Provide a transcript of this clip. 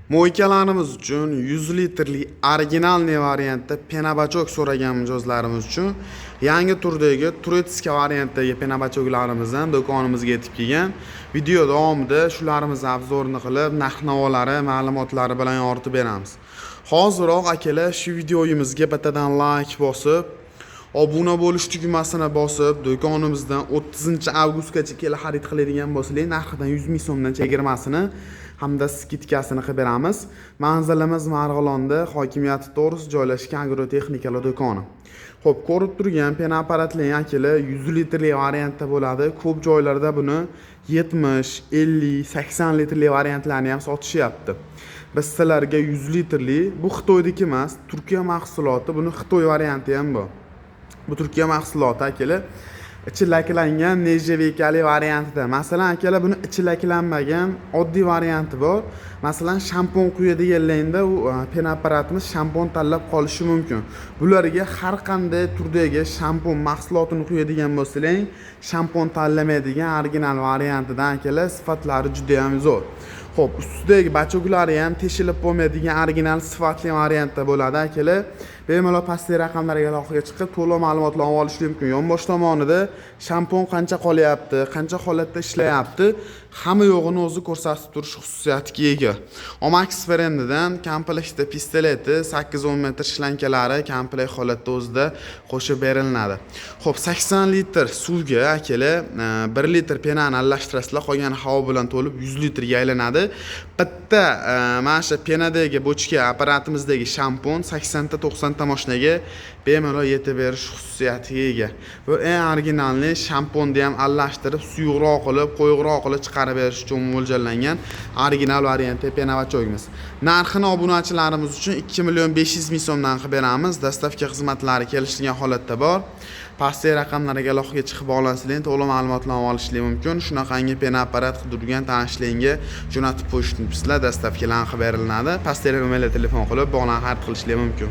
Mo'ykalarimiz uchun 100 litrli originalniy variantda penabachok so'ragan mijozlarimiz uchun yangi turdagi turetska variantdagi penabachoklarimiz ham do'konimizga yetib kelgan. Video davomida shularimizni obzorini qilib, narx-navolari, ma'lumotlari bilan yoritib beramiz. Hoziroq akalar shu videoyimizga bittadan like bosib, obuna bo'lish tugmasini bosib, do'konimizdan 30-avgustgacha kelib xarid qiladigan bo'lsangiz, narxidan 100 ming so'mdan chegirmasini hamda skidkasini qilib beramiz. Manzilimiz Marg'ilonda, hokimiyati to'g'risida joylashgan agrotexnikalar do'koni. Xo'p, ko'rib turgan pena apparatli akalar 100 litrli variantda bo'ladi. Ko'p joylarda buni 70, 50, 80 litrli variantlarni ham sotishyapti. Biz sizlarga 100 litrli, bu Xitoydagi emas, Turkiya mahsuloti, buni Xitoy varianti ham bor. Bu Turkiya mahsuloti akalar ichi laklangan nejavekali variantida. Masalan akalar buni ichi laklanmagan oddiy varianti bor. Masalan shampun quyadiganlarda u pen apparatimiz shampun tanlab qolishi mumkin. Bularga har qanday turdagi shampun mahsulotini quyadigan bo'lsangiz, shampun tanlamaydigan original variantidan akalar sifatlari juda ham zo'r. Xo'p, ustidagi bachoklari ham teshilib bo'lmaydigan original sifatli variantda bo'ladi akalar. Bemalol pastdagi raqamlarga aloqaga chiqib, to'liq ma'lumotlarni olish mumkin. Yonbosh tomonida shampun qancha qolyapti, qancha holatda ishlayapti, hamma yo'g'ini o'zi ko'rsatib turish xususiyatiga ega. Omax brendidan komplekta pistoleti 8-10 metr shlankalari komplekt holatda o'zida qo'shib beriladi. Xo'p, 80 litr suvga akalar 1 litr penani aralashtirasizlar, qolgan havo bilan to'lib 100 litrga aylanadi. Bitta mana shu penadagi bochka apparatimizdagi shampun 80 ta 90 ta mashinaga bemalol yetib berish xususiyatiga ega. Bu eng originalni shamponni ham aralashtirib, suyuqroq qilib, qo'yroq qilib chiqarib berish uchun mo'ljallangan original variantda penabachogimiz. Narxini obunachilarimiz uchun 2 500 ming so'mdan qilib beramiz. Dastavka xizmatlari kelishilgan holatda bor. Pastdagi raqamlarga aloqaga chiqib olansizlar, to'liq ma'lumotlarni olishlar mumkin. Shunaqangi pena apparat qidirgan tanishlarga jo'natib qo'yishni bizlar dastavkalarni qilib beriladi. Pastdagi nomerga telefon qilib, bog'lanib xarid qilishlar mumkin.